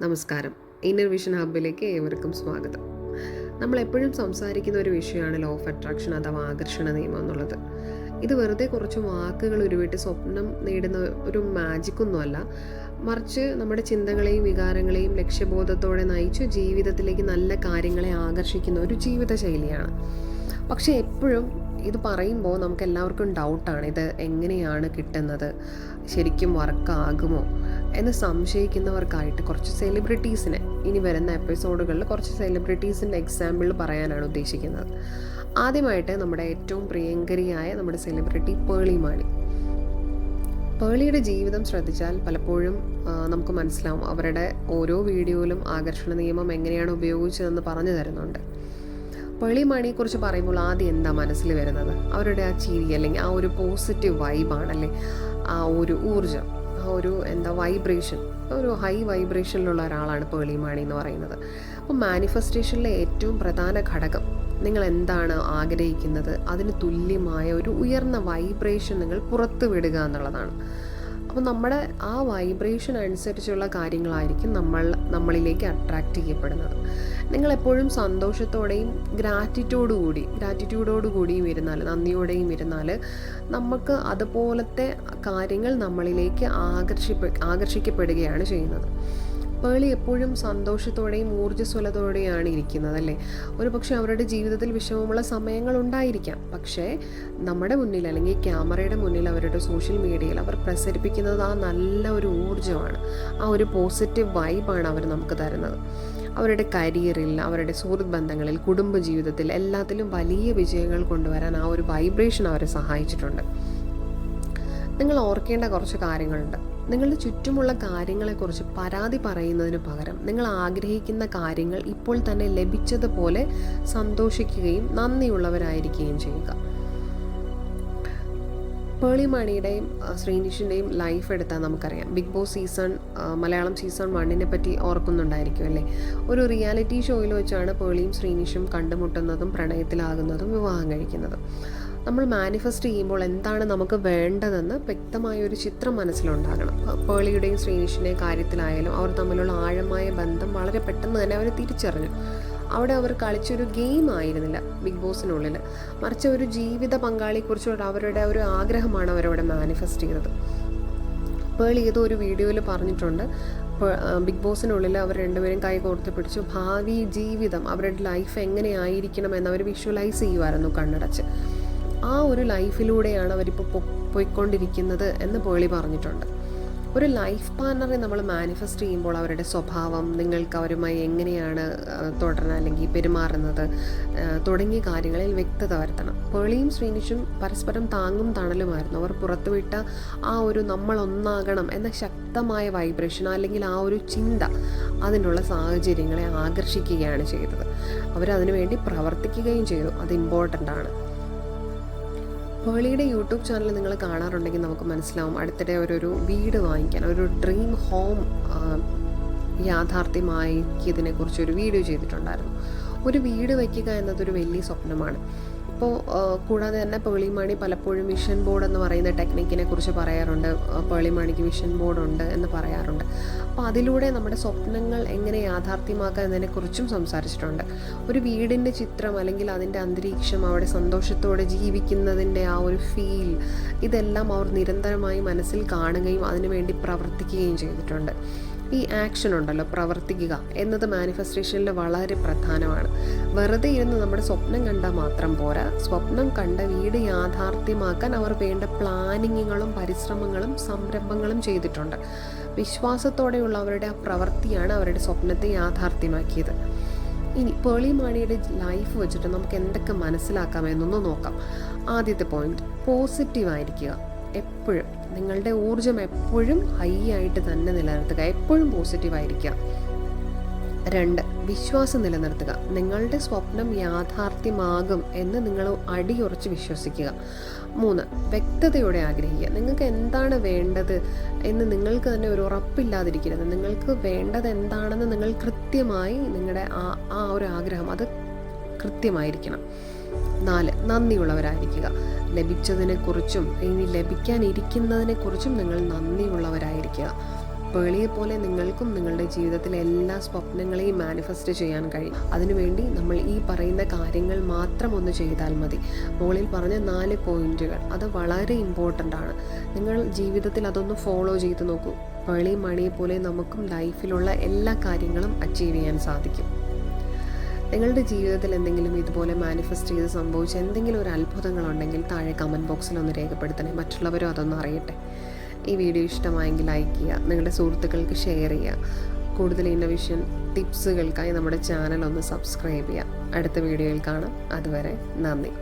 നമസ്കാരം. Inner vision ഹബ്ബിലേക്ക് ഏവർക്കും സ്വാഗതം. നമ്മളെപ്പോഴും സംസാരിക്കുന്ന ഒരു വിഷയമാണ് ലോ ഓഫ് അട്രാക്ഷൻ അഥവാ ആകർഷണ നിയമം എന്നുള്ളത്. ഇത് വെറുതെ കുറച്ച് വാക്കുകൾ ഉരുവിട്ട് സ്വപ്നം നേടുന്ന ഒരു മാജിക്കൊന്നുമല്ല, മറിച്ച് നമ്മുടെ ചിന്തകളെയും വികാരങ്ങളെയും ലക്ഷ്യബോധത്തോടെ നയിച്ച് ജീവിതത്തിലേക്ക് നല്ല കാര്യങ്ങളെ ആകർഷിക്കുന്ന ഒരു ജീവിത ശൈലിയാണ്. പക്ഷേ എപ്പോഴും ഇത് പറയുമ്പോൾ നമുക്ക് എല്ലാവർക്കും ഡൗട്ടാണ്, ഇത് എങ്ങനെയാണ് കിട്ടുന്നത്, ശരിക്കും വർക്കാകുമോ എന്ന് സംശയിക്കുന്നവർക്കായിട്ട് കുറച്ച് സെലിബ്രിറ്റീസിനെ ഇനി വരുന്ന എപ്പിസോഡുകളിൽ കുറച്ച് സെലിബ്രിറ്റീസിൻ്റെ എക്സാമ്പിൾ പറയാനാണ് ഉദ്ദേശിക്കുന്നത്. ആദ്യമായിട്ട് നമ്മുടെ ഏറ്റവും പ്രിയങ്കരിയായ നമ്മുടെ സെലിബ്രിറ്റി പേളി മാണി. പേളിയുടെ ജീവിതം ശ്രദ്ധിച്ചാൽ പലപ്പോഴും നമുക്ക് മനസ്സിലാവും, അവരുടെ ഓരോ വീഡിയോയിലും ആകർഷണ നിയമം എങ്ങനെയാണ് ഉപയോഗിച്ചതെന്ന് പറഞ്ഞു തരുന്നുണ്ട്. പേളി മാണിയെക്കുറിച്ച് പറയുമ്പോൾ ആദ്യം എന്താ മനസ്സിൽ വരുന്നത്? അവരുടെ ആ ചിരി, അല്ലെങ്കിൽ ആ ഒരു പോസിറ്റീവ് വൈബാണല്ലേ, ആ ഒരു ഊർജം, ആ ഒരു വൈബ്രേഷൻ, ഒരു ഹൈ വൈബ്രേഷനിലുള്ള ഒരാളാണ് പേളി മാണി എന്ന് പറയുന്നത്. അപ്പോൾ മാനിഫെസ്റ്റേഷനിലെ ഏറ്റവും പ്രധാന ഘടകം നിങ്ങൾ എന്താണ് ആഗ്രഹിക്കുന്നത് അതിന് തുല്യമായ ഒരു ഉയർന്ന വൈബ്രേഷൻ നിങ്ങൾ പുറത്തു വിടുക എന്നുള്ളതാണ്. അപ്പോൾ നമ്മുടെ ആ വൈബ്രേഷൻ അനുസരിച്ചുള്ള കാര്യങ്ങളായിരിക്കും നമ്മളിലേക്ക് അട്രാക്റ്റ് ചെയ്യപ്പെടുന്നത്. നിങ്ങളെപ്പോഴും സന്തോഷത്തോടെയും ഗ്രാറ്റിറ്റ്യൂഡോടുകൂടിയും ഇരുന്നാൽ, നന്ദിയോടെയും ഇരുന്നാൽ നമുക്ക് അതുപോലത്തെ കാര്യങ്ങൾ നമ്മളിലേക്ക് ആകർഷിക്കപ്പെടുകയാണ് ചെയ്യുന്നത്. പേളി എപ്പോഴും സന്തോഷത്തോടെയും ഊർജ്ജസ്വലതയോടെയാണ് ഇരിക്കുന്നത് അല്ലേ. പക്ഷേ അവരുടെ ജീവിതത്തിൽ വിഷമമുള്ള സമയങ്ങളുണ്ടായിരിക്കാം. പക്ഷേ നമ്മുടെ മുന്നിൽ, അല്ലെങ്കിൽ ക്യാമറയുടെ മുന്നിൽ, അവരുടെ സോഷ്യൽ മീഡിയയിൽ അവർ പ്രസരിപ്പിക്കുന്നത് ആ നല്ല ഒരു ഊർജ്ജമാണ്, ആ ഒരു പോസിറ്റീവ് വൈബാണ് അവർ നമുക്ക് തരുന്നത്. അവരുടെ കരിയറിൽ, അവരുടെ സുഹൃത്ത് ബന്ധങ്ങളിൽ, കുടുംബജീവിതത്തിൽ എല്ലാത്തിലും വലിയ വിജയങ്ങൾ കൊണ്ടുവരാൻ ആ ഒരു വൈബ്രേഷൻ അവരെ സഹായിച്ചിട്ടുണ്ട്. നിങ്ങൾ ഓർക്കേണ്ട കുറച്ച് കാര്യങ്ങളുണ്ട്. നിങ്ങളുടെ ചുറ്റുമുള്ള കാര്യങ്ങളെക്കുറിച്ച് പരാതി പറയുന്നതിന് പകരം നിങ്ങൾ ആഗ്രഹിക്കുന്ന കാര്യങ്ങൾ ഇപ്പോൾ തന്നെ ലഭിച്ചതുപോലെ സന്തോഷിക്കുകയും നന്ദിയുള്ളവരായിരിക്കുകയും ചെയ്യുക. പേളി മാണിയുടെയും ശ്രീനിഷിൻ്റെയും ലൈഫ് എടുത്താൽ നമുക്കറിയാം. ബിഗ് ബോസ് മലയാളം സീസൺ 1 പറ്റി ഓർക്കുന്നുണ്ടായിരിക്കും അല്ലേ. ഒരു റിയാലിറ്റി ഷോയിൽ വെച്ചാണ് പേളിയും ശ്രീനിഷും കണ്ടുമുട്ടുന്നതും പ്രണയത്തിലാകുന്നതും വിവാഹം കഴിക്കുന്നതും. നമ്മൾ മാനിഫെസ്റ്റ് ചെയ്യുമ്പോൾ എന്താണ് നമുക്ക് വേണ്ടതെന്ന് വ്യക്തമായൊരു ചിത്രം മനസ്സിലുണ്ടാകണം. പേളിയുടെയും ശ്രീനിഷിൻ്റെയും കാര്യത്തിലായാലും അവർ തമ്മിലുള്ള ആഴമായ ബന്ധം വളരെ പെട്ടെന്ന് തന്നെ അവർ തിരിച്ചറിഞ്ഞു. അവിടെ അവർ കളിച്ചൊരു ഗെയിം ആയിരുന്നില്ല ബിഗ് ബോസിനുള്ളിൽ, മറിച്ച് ഒരു ജീവിത പങ്കാളിയെക്കുറിച്ചുള്ള അവരുടെ ഒരു ആഗ്രഹമാണ് അവരവിടെ മാനിഫെസ്റ്റ് ചെയ്തത്. പേളി ഏതോ ഒരു വീഡിയോയിൽ പറഞ്ഞിട്ടുണ്ട്, ബിഗ് ബോസിനുള്ളിൽ അവർ രണ്ടുപേരും കൈ കോർത്ത് പിടിച്ചു ഭാവി ജീവിതം, അവരുടെ ലൈഫ് എങ്ങനെയായിരിക്കണം എന്നവർ വിഷ്വലൈസ് ചെയ്യുമായിരുന്നു കണ്ണടച്ച്. ആ ഒരു ലൈഫിലൂടെയാണ് അവരിപ്പോൾ പോയിക്കൊണ്ടിരിക്കുന്നത് എന്ന് പേളി പറഞ്ഞിട്ടുണ്ട്. ഒരു ലൈഫ് പാർട്ണറെ നമ്മൾ മാനിഫെസ്റ്റ് ചെയ്യുമ്പോൾ അവരുടെ സ്വഭാവം, നിങ്ങൾക്ക് അവരുമായി എങ്ങനെയാണ് തുടരാൻ അല്ലെങ്കിൽ പെരുമാറുന്നത് തുടങ്ങിയ കാര്യങ്ങളിൽ വ്യക്തത വരുത്തണം. പേളിയും ശ്രീനിഷും പരസ്പരം താങ്ങും തണലുമായിരുന്നു. അവർ പുറത്തുവിട്ട ആ ഒരു നമ്മളൊന്നാകണം എന്ന ശക്തമായ വൈബ്രേഷൻ, അല്ലെങ്കിൽ ആ ഒരു ചിന്ത അതിനുള്ള സാഹചര്യങ്ങളെ ആകർഷിക്കുകയാണ് ചെയ്തത്. അവരതിനു വേണ്ടി പ്രവർത്തിക്കുകയും ചെയ്തു. അത് ഇമ്പോർട്ടൻ്റ് ആണ്. പേളിയുടെ യൂട്യൂബ് ചാനൽ നിങ്ങൾ കാണാറുണ്ടെങ്കിൽ നമുക്ക് മനസ്സിലാവും, അടുത്തിടെ ഒരു വീട് വാങ്ങിക്കാൻ, ഒരു ഡ്രീം ഹോം യാഥാർത്ഥ്യമാക്കിയതിനെക്കുറിച്ച് ഒരു വീഡിയോ ചെയ്തിട്ടുണ്ടായിരുന്നു. ഒരു വീട് വയ്ക്കുക എന്നതൊരു വലിയ സ്വപ്നമാണ്. ഇപ്പോൾ കൂടാതെ തന്നെ പേളി മാണി പലപ്പോഴും വിഷൻ ബോർഡ് എന്ന് പറയുന്ന ടെക്നിക്കിനെ കുറിച്ച് പറയാറുണ്ട്. പേളി മാണിക്ക് വിഷൻ ബോർഡ് ഉണ്ട് എന്ന് പറയാറുണ്ട്. അപ്പോൾ അതിലൂടെ നമ്മുടെ സ്വപ്നങ്ങൾ എങ്ങനെ യാഥാർത്ഥ്യമാക്കുക എന്നതിനെക്കുറിച്ചും സംസാരിച്ചിട്ടുണ്ട്. ഒരു വീടിൻ്റെ ചിത്രം, അല്ലെങ്കിൽ അതിൻ്റെ അന്തരീക്ഷം, അവിടെ സന്തോഷത്തോടെ ജീവിക്കുന്നതിൻ്റെ ആ ഒരു ഫീൽ, ഇതെല്ലാം അവർ നിരന്തരമായി മനസ്സിൽ കാണുകയും അതിനുവേണ്ടി പ്രവർത്തിക്കുകയും ചെയ്തിട്ടുണ്ട്. ഈ ആക്ഷൻ ഉണ്ടല്ലോ, പ്രവർത്തിക്കുക എന്നത് മാനിഫെസ്റ്റേഷനിൽ വളരെ പ്രധാനമാണ്. വെറുതെ ഇരുന്ന് നമ്മുടെ സ്വപ്നം കണ്ടാൽ മാത്രം പോരാ. സ്വപ്നം കണ്ട വീട് യാഥാർത്ഥ്യമാക്കാൻ അവർ വേണ്ട പ്ലാനിങ്ങുകളും പരിശ്രമങ്ങളും സംരംഭങ്ങളും ചെയ്തിട്ടുണ്ട്. വിശ്വാസത്തോടെയുള്ള അവരുടെ ആ പ്രവൃത്തിയാണ് അവരുടെ സ്വപ്നത്തെ യാഥാർത്ഥ്യമാക്കിയത്. ഇനി പേളി മാണിയുടെ ലൈഫ് വെച്ചിട്ട് നമുക്ക് എന്തൊക്കെ മനസ്സിലാക്കാമെന്നൊന്ന് നോക്കാം. ആദ്യത്തെ പോയിന്റ്, പോസിറ്റീവായിരിക്കുക. എപ്പോഴും നിങ്ങളുടെ ഊർജം എപ്പോഴും ഹൈ ആയിട്ട് തന്നെ നിലനിർത്തുക, എപ്പോഴും പോസിറ്റീവായിരിക്കുക. 2, വിശ്വാസം നിലനിർത്തുക. നിങ്ങളുടെ സ്വപ്നം യാഥാർത്ഥ്യമാകും എന്ന് നിങ്ങൾ അടിയുറച്ച് വിശ്വസിക്കുക. 3, വ്യക്തതയോടെ ആഗ്രഹിക്കുക. നിങ്ങൾക്ക് എന്താണ് വേണ്ടത് എന്ന് നിങ്ങൾക്ക് തന്നെ ഒരു ഉറപ്പില്ലാതിരിക്കരുത്. നിങ്ങൾക്ക് വേണ്ടത് എന്താണെന്ന് നിങ്ങൾ കൃത്യമായി, നിങ്ങളുടെ ആ ഒരു ആഗ്രഹം അത് കൃത്യമായിരിക്കണം. 4, നന്ദിയുള്ളവരായിരിക്കുക. ലഭിച്ചതിനെക്കുറിച്ചും ഇനി ലഭിക്കാനിരിക്കുന്നതിനെക്കുറിച്ചും നിങ്ങൾ നന്ദിയുള്ളവരായിരിക്കുക. പേളിയെപ്പോലെ നിങ്ങൾക്കും നിങ്ങളുടെ ജീവിതത്തിലെ എല്ലാ സ്വപ്നങ്ങളെയും മാനിഫെസ്റ്റ് ചെയ്യാൻ കഴിയും. അതിനുവേണ്ടി നമ്മൾ ഈ പറയുന്ന കാര്യങ്ങൾ മാത്രം ഒന്ന് ചെയ്താൽ മതി. മുകളിൽ പറഞ്ഞ 4 പോയിന്റുകൾ അത് വളരെ ഇമ്പോർട്ടൻ്റ് ആണ്. നിങ്ങൾ ജീവിതത്തിൽ അതൊന്ന് ഫോളോ ചെയ്ത് നോക്കൂ. പേളി മണിയെപ്പോലെ നമുക്കും ലൈഫിലുള്ള എല്ലാ കാര്യങ്ങളും അച്ചീവ് ചെയ്യാൻ സാധിക്കും. നിങ്ങളുടെ ജീവിതത്തിൽ എന്തെങ്കിലും ഇതുപോലെ മാനിഫെസ്റ്റ് ചെയ്ത് സംഭവിച്ച എന്തെങ്കിലും ഒരു അത്ഭുതങ്ങളുണ്ടെങ്കിൽ താഴെ കമൻറ്റ് ബോക്സിൽ ഒന്ന് രേഖപ്പെടുത്തണേ. മറ്റുള്ളവരും അതൊന്ന് അറിയട്ടെ. ഈ വീഡിയോ ഇഷ്ടമായെങ്കിൽ ലൈക്ക് ചെയ്യുക, നിങ്ങളുടെ സുഹൃത്തുക്കൾക്ക് ഷെയർ ചെയ്യുക. കൂടുതൽ ഇന്നോവേഷൻ ടിപ്സുകൾക്കായി നമ്മുടെ ചാനൽ ഒന്ന് സബ്സ്ക്രൈബ് ചെയ്യുക. അടുത്ത വീഡിയോയിൽ കാണാം. അതുവരെ നന്ദി.